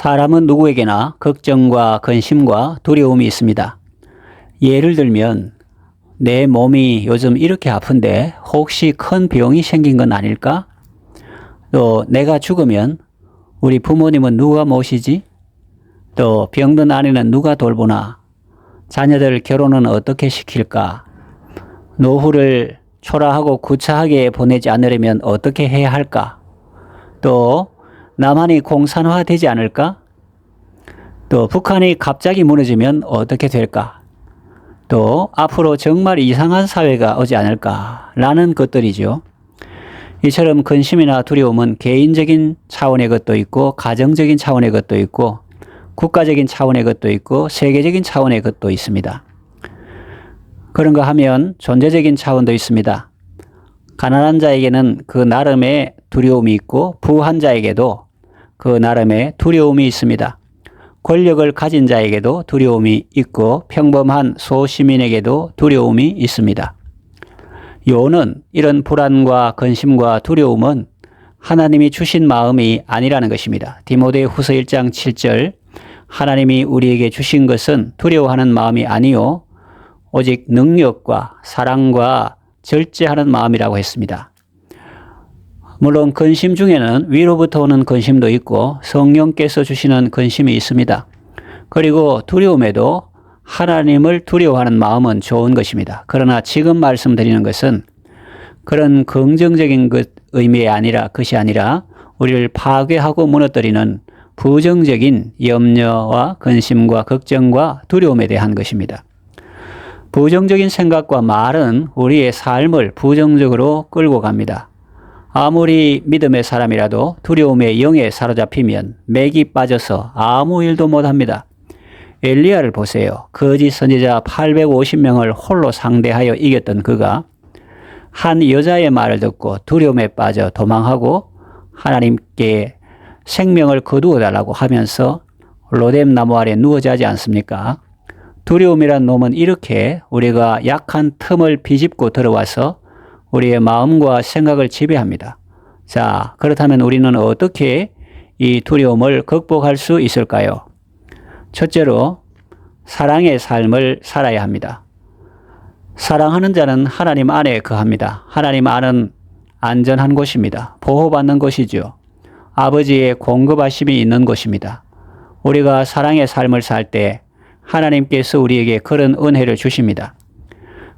사람은 누구에게나 걱정과 근심과 두려움이 있습니다. 예를 들면 내 몸이 요즘 이렇게 아픈데 혹시 큰 병이 생긴 건 아닐까? 또 내가 죽으면 우리 부모님은 누가 모시지? 또 병든 아내는 누가 돌보나? 자녀들 결혼은 어떻게 시킬까? 노후를 초라하고 구차하게 보내지 않으려면 어떻게 해야 할까? 또 남한이 공산화되지 않을까? 또 북한이 갑자기 무너지면 어떻게 될까? 또 앞으로 정말 이상한 사회가 오지 않을까? 라는 것들이죠. 이처럼 근심이나 두려움은 개인적인 차원의 것도 있고 가정적인 차원의 것도 있고 국가적인 차원의 것도 있고 세계적인 차원의 것도 있습니다. 그런가 하면 존재적인 차원도 있습니다. 가난한 자에게는 그 나름의 두려움이 있고 부한 자에게도 그 나름의 두려움이 있습니다. 권력을 가진 자에게도 두려움이 있고 평범한 소시민에게도 두려움이 있습니다. 요는 이런 불안과 근심과 두려움은 하나님이 주신 마음이 아니라는 것입니다. 디모데후서 1장 7절 하나님이 우리에게 주신 것은 두려워하는 마음이 아니요 오직 능력과 사랑과 절제하는 마음이라고 했습니다. 물론 근심 중에는 위로부터 오는 근심도 있고 성령께서 주시는 근심이 있습니다. 그리고 두려움에도 하나님을 두려워하는 마음은 좋은 것입니다. 그러나 지금 말씀드리는 것은 그런 긍정적인 것이 아니라 우리를 파괴하고 무너뜨리는 부정적인 염려와 근심과 걱정과 두려움에 대한 것입니다. 부정적인 생각과 말은 우리의 삶을 부정적으로 끌고 갑니다. 아무리 믿음의 사람이라도 두려움의 영에 사로잡히면 맥이 빠져서 아무 일도 못합니다. 엘리야를 보세요. 거짓 선지자 850명을 홀로 상대하여 이겼던 그가 한 여자의 말을 듣고 두려움에 빠져 도망하고 하나님께 생명을 거두어 달라고 하면서 로뎀 나무 아래 누워 자지 않습니까? 두려움이란 놈은 이렇게 우리가 약한 틈을 비집고 들어와서 우리의 마음과 생각을 지배합니다. 자, 그렇다면 우리는 어떻게 이 두려움을 극복할 수 있을까요? 첫째로 사랑의 삶을 살아야 합니다. 사랑하는 자는 하나님 안에 거합니다. 하나님 안은 안전한 곳입니다. 보호받는 곳이죠. 아버지의 공급하심이 있는 곳입니다. 우리가 사랑의 삶을 살 때 하나님께서 우리에게 그런 은혜를 주십니다.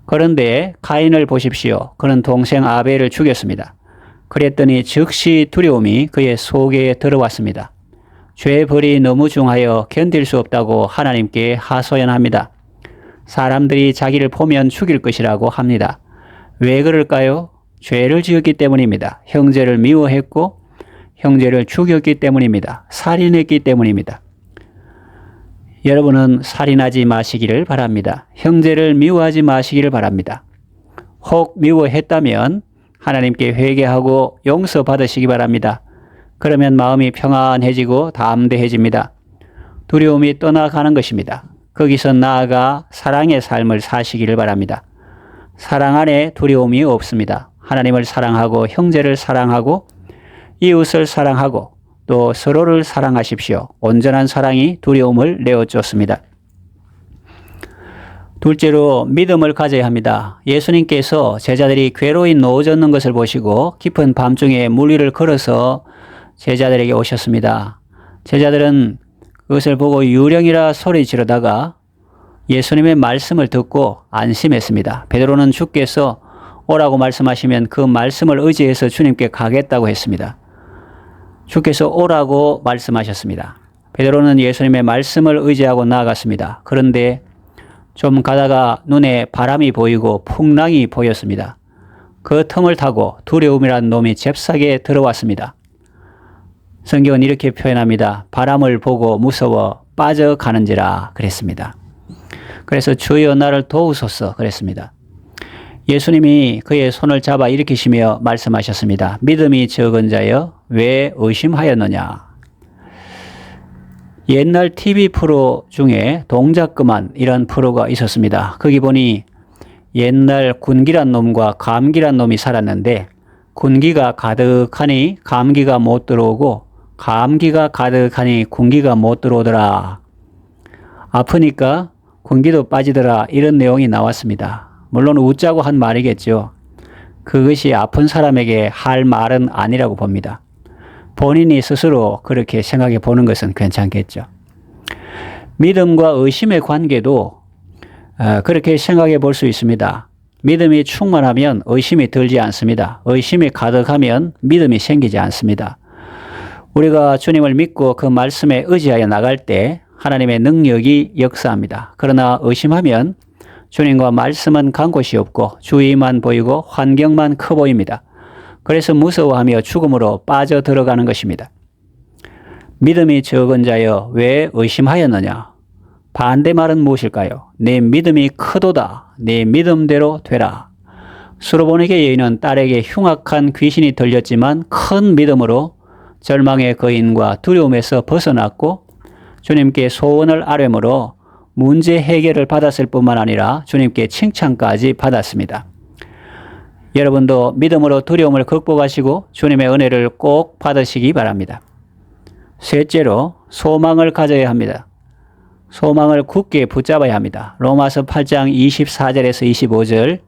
그런데 가인을 보십시오. 그는 동생 아벨을 죽였습니다. 그랬더니 즉시 두려움이 그의 속에 들어왔습니다. 죄의 벌이 너무 중하여 견딜 수 없다고 하나님께 하소연합니다. 사람들이 자기를 보면 죽일 것이라고 합니다. 왜 그럴까요? 죄를 지었기 때문입니다. 형제를 미워했고 형제를 죽였기 때문입니다. 살인했기 때문입니다. 여러분은 살인하지 마시기를 바랍니다. 형제를 미워하지 마시기를 바랍니다. 혹 미워했다면 하나님께 회개하고 용서받으시기 바랍니다. 그러면 마음이 평안해지고 담대해집니다. 두려움이 떠나가는 것입니다. 거기서 나아가 사랑의 삶을 사시기를 바랍니다. 사랑 안에 두려움이 없습니다. 하나님을 사랑하고 형제를 사랑하고 이웃을 사랑하고 또 서로를 사랑하십시오. 온전한 사랑이 두려움을 내어쫓습니다. 둘째로 믿음을 가져야 합니다. 예수님께서 제자들이 괴로이 누워졌는 것을 보시고 깊은 밤중에 물 위를 걸어서 제자들에게 오셨습니다. 제자들은 그것을 보고 유령이라 소리 지르다가 예수님의 말씀을 듣고 안심했습니다. 베드로는 주께서 오라고 말씀하시면 그 말씀을 의지해서 주님께 가겠다고 했습니다. 주께서 오라고 말씀하셨습니다. 베드로는 예수님의 말씀을 의지하고 나아갔습니다. 그런데 좀 가다가 눈에 바람이 보이고 풍랑이 보였습니다. 그 틈을 타고 두려움이란 놈이 잽싸게 들어왔습니다. 성경은 이렇게 표현합니다. 바람을 보고 무서워 빠져가는지라 그랬습니다. 그래서 주여 나를 도우소서 그랬습니다. 예수님이 그의 손을 잡아 일으키시며 말씀하셨습니다. 믿음이 적은 자여 왜 의심하였느냐. 옛날 TV 프로 중에 동작 그만 이런 프로가 있었습니다. 거기 보니 옛날 군기란 놈과 감기란 놈이 살았는데 군기가 가득하니 감기가 못 들어오고 감기가 가득하니 군기가 못 들어오더라. 아프니까 군기도 빠지더라. 이런 내용이 나왔습니다. 물론 웃자고 한 말이겠죠. 그것이 아픈 사람에게 할 말은 아니라고 봅니다. 본인이 스스로 그렇게 생각해 보는 것은 괜찮겠죠. 믿음과 의심의 관계도 그렇게 생각해 볼 수 있습니다. 믿음이 충만하면 의심이 들지 않습니다. 의심이 가득하면 믿음이 생기지 않습니다. 우리가 주님을 믿고 그 말씀에 의지하여 나갈 때 하나님의 능력이 역사합니다. 그러나 의심하면 주님과 말씀은 간 곳이 없고 주위만 보이고 환경만 커 보입니다. 그래서 무서워하며 죽음으로 빠져 들어가는 것입니다. 믿음이 적은 자여 왜 의심하였느냐? 반대 말은 무엇일까요? 내 믿음이 크도다. 내 믿음대로 되라. 수로보니게 여인은 딸에게 흉악한 귀신이 들렸지만 큰 믿음으로 절망의 거인과 두려움에서 벗어났고 주님께 소원을 아뢰므로 문제 해결을 받았을 뿐만 아니라 주님께 칭찬까지 받았습니다. 여러분도 믿음으로 두려움을 극복하시고 주님의 은혜를 꼭 받으시기 바랍니다. 셋째로 소망을 가져야 합니다. 소망을 굳게 붙잡아야 합니다. 로마서 8장 24절에서 25절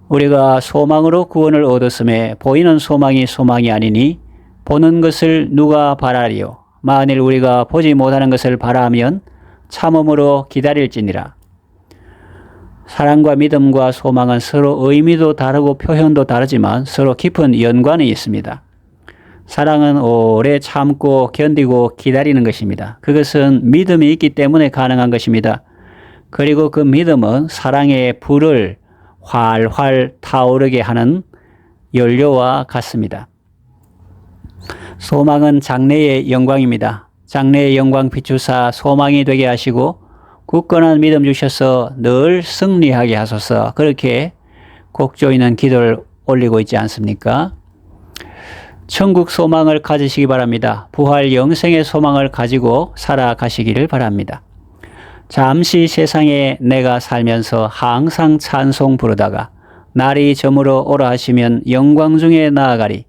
우리가 소망으로 구원을 얻었음에 보이는 소망이 소망이 아니니 보는 것을 누가 바라리요. 만일 우리가 보지 못하는 것을 바라면 참음으로 기다릴지니라. 사랑과 믿음과 소망은 서로 의미도 다르고 표현도 다르지만 서로 깊은 연관이 있습니다. 사랑은 오래 참고 견디고 기다리는 것입니다. 그것은 믿음이 있기 때문에 가능한 것입니다. 그리고 그 믿음은 사랑의 불을 활활 타오르게 하는 연료와 같습니다. 소망은 장래의 영광입니다. 장래의 영광 비추사 소망이 되게 하시고 굳건한 믿음 주셔서 늘 승리하게 하소서. 그렇게 곡조이는 기도를 올리고 있지 않습니까? 천국 소망을 가지시기 바랍니다. 부활 영생의 소망을 가지고 살아가시기를 바랍니다. 잠시 세상에 내가 살면서 항상 찬송 부르다가 날이 저물어 오라 하시면 영광 중에 나아가리.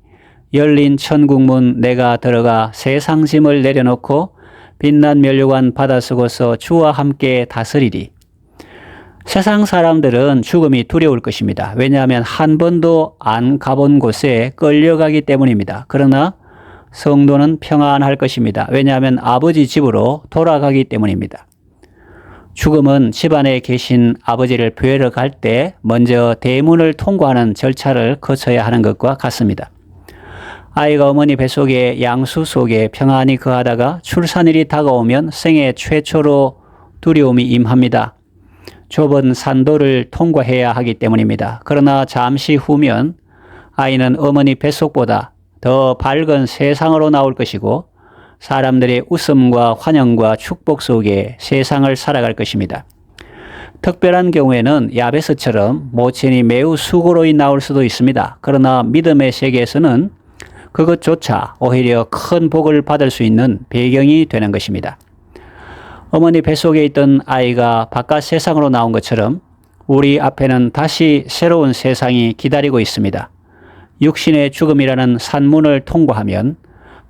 열린 천국문 내가 들어가 세상 짐을 내려놓고 빛난 면류관 받아 쓰고서 주와 함께 다스리리. 세상 사람들은 죽음이 두려울 것입니다. 왜냐하면 한 번도 안 가본 곳에 끌려가기 때문입니다. 그러나 성도는 평안할 것입니다. 왜냐하면 아버지 집으로 돌아가기 때문입니다. 죽음은 집안에 계신 아버지를 뵈러 갈 때 먼저 대문을 통과하는 절차를 거쳐야 하는 것과 같습니다. 아이가 어머니 뱃속에 양수 속에 평안히 거하다가 출산일이 다가오면 생애 최초로 두려움이 임합니다. 좁은 산도를 통과해야 하기 때문입니다. 그러나 잠시 후면 아이는 어머니 뱃속보다 더 밝은 세상으로 나올 것이고 사람들의 웃음과 환영과 축복 속에 세상을 살아갈 것입니다. 특별한 경우에는 야베스처럼 모친이 매우 수고로이 나올 수도 있습니다. 그러나 믿음의 세계에서는 그것조차 오히려 큰 복을 받을 수 있는 배경이 되는 것입니다. 어머니 뱃속에 있던 아이가 바깥 세상으로 나온 것처럼 우리 앞에는 다시 새로운 세상이 기다리고 있습니다. 육신의 죽음이라는 산문을 통과하면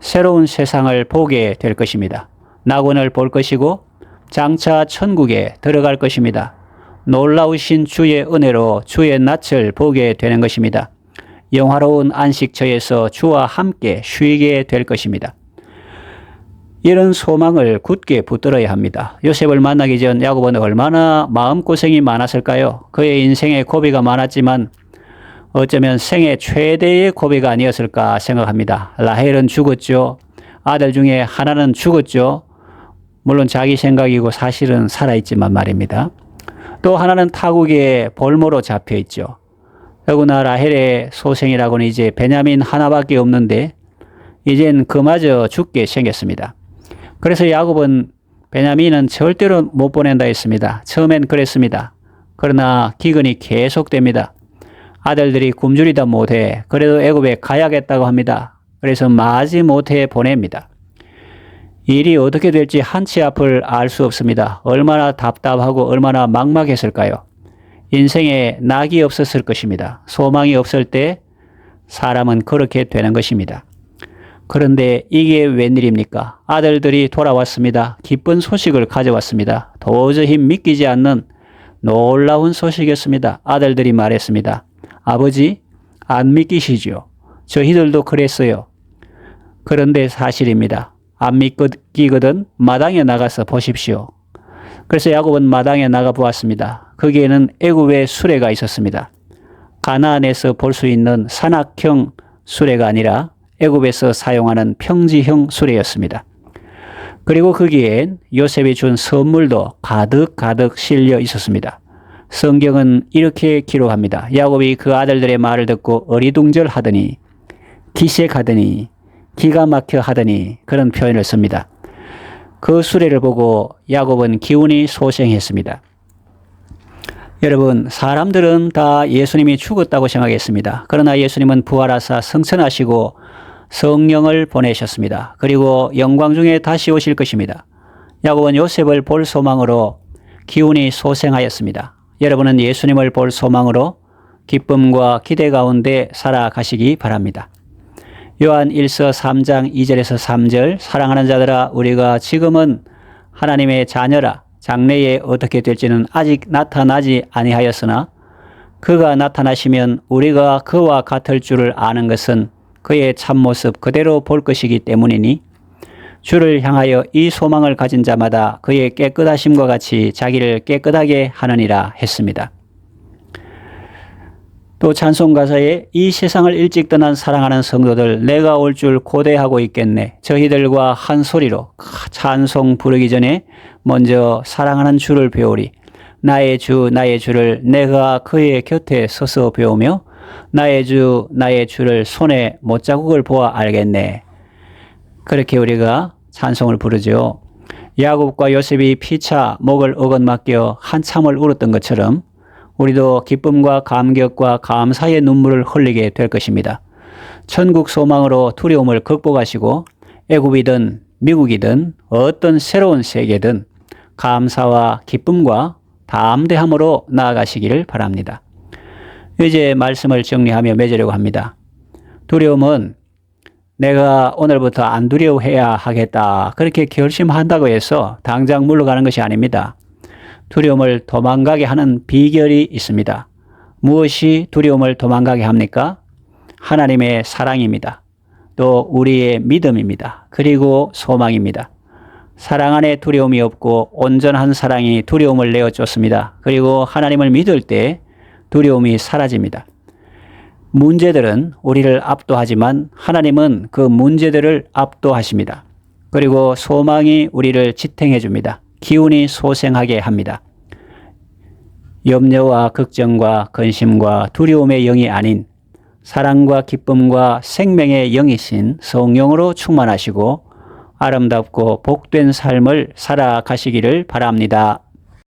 새로운 세상을 보게 될 것입니다. 낙원을 볼 것이고 장차 천국에 들어갈 것입니다. 놀라우신 주의 은혜로 주의 낯을 보게 되는 것입니다. 영화로운 안식처에서 주와 함께 쉬게 될 것입니다. 이런 소망을 굳게 붙들어야 합니다. 요셉을 만나기 전 야곱은 얼마나 마음고생이 많았을까요? 그의 인생에 고비가 많았지만 어쩌면 생애 최대의 고비가 아니었을까 생각합니다. 라헬은 죽었죠. 아들 중에 하나는 죽었죠. 물론 자기 생각이고 사실은 살아있지만 말입니다. 또 하나는 타국의 볼모로 잡혀있죠. 더구나 라헬의 소생이라고는 이제 베냐민 하나밖에 없는데 이젠 그마저 죽게 생겼습니다. 그래서 야곱은 베냐민은 절대로 못 보낸다 했습니다. 처음엔 그랬습니다. 그러나 기근이 계속됩니다. 아들들이 굶주리다 못해 그래도 애굽에 가야겠다고 합니다. 그래서 마지못해 보냅니다. 일이 어떻게 될지 한치 앞을 알 수 없습니다. 얼마나 답답하고 얼마나 막막했을까요? 인생에 낙이 없었을 것입니다. 소망이 없을 때 사람은 그렇게 되는 것입니다. 그런데 이게 웬일입니까? 아들들이 돌아왔습니다. 기쁜 소식을 가져왔습니다. 도저히 믿기지 않는 놀라운 소식이었습니다. 아들들이 말했습니다. 아버지, 안 믿기시죠? 저희들도 그랬어요. 그런데 사실입니다. 안 믿기거든 마당에 나가서 보십시오. 그래서 야곱은 마당에 나가 보았습니다. 거기에는 애굽의 수레가 있었습니다. 가나안에서 볼 수 있는 산악형 수레가 아니라 애굽에서 사용하는 평지형 수레였습니다. 그리고 거기엔 요셉이 준 선물도 가득 실려 있었습니다. 성경은 이렇게 기록합니다. 야곱이 그 아들들의 말을 듣고 어리둥절하더니 기색하더니 기가 막혀 하더니 그런 표현을 씁니다. 그 수레를 보고 야곱은 기운이 소생했습니다. 여러분, 사람들은 다 예수님이 죽었다고 생각했습니다. 그러나 예수님은 부활하사 승천하시고 성령을 보내셨습니다. 그리고 영광 중에 다시 오실 것입니다. 야곱은 요셉을 볼 소망으로 기운이 소생하였습니다. 여러분은 예수님을 볼 소망으로 기쁨과 기대 가운데 살아가시기 바랍니다. 요한 1서 3장 2절에서 3절 사랑하는 자들아 우리가 지금은 하나님의 자녀라 장래에 어떻게 될지는 아직 나타나지 아니하였으나 그가 나타나시면 우리가 그와 같을 줄을 아는 것은 그의 참모습 그대로 볼 것이기 때문이니 주를 향하여 이 소망을 가진 자마다 그의 깨끗하심과 같이 자기를 깨끗하게 하느니라 했습니다. 또 찬송 가사에 이 세상을 일찍 떠난 사랑하는 성도들 내가 올 줄 고대하고 있겠네. 저희들과 한 소리로 찬송 부르기 전에 먼저 사랑하는 주를 배우리. 나의 주를 내가 그의 곁에 서서 배우며 나의 주를 손에 못자국을 보아 알겠네. 그렇게 우리가 찬송을 부르죠. 야곱과 요셉이 피차 목을 어긋맞겨 한참을 울었던 것처럼 우리도 기쁨과 감격과 감사의 눈물을 흘리게 될 것입니다. 천국 소망으로 두려움을 극복하시고 애굽이든 미국이든 어떤 새로운 세계든 감사와 기쁨과 담대함으로 나아가시기를 바랍니다. 이제 말씀을 정리하며 맺으려고 합니다. 두려움은 내가 오늘부터 안 두려워해야 하겠다 그렇게 결심한다고 해서 당장 물러가는 것이 아닙니다. 두려움을 도망가게 하는 비결이 있습니다. 무엇이 두려움을 도망가게 합니까? 하나님의 사랑입니다. 또 우리의 믿음입니다. 그리고 소망입니다. 사랑 안에 두려움이 없고 온전한 사랑이 두려움을 내어 쫓습니다. 그리고 하나님을 믿을 때 두려움이 사라집니다. 문제들은 우리를 압도하지만 하나님은 그 문제들을 압도하십니다. 그리고 소망이 우리를 지탱해 줍니다. 기운이 소생하게 합니다. 염려와 걱정과 근심과 두려움의 영이 아닌 사랑과 기쁨과 생명의 영이신 성령으로 충만하시고 아름답고 복된 삶을 살아가시기를 바랍니다.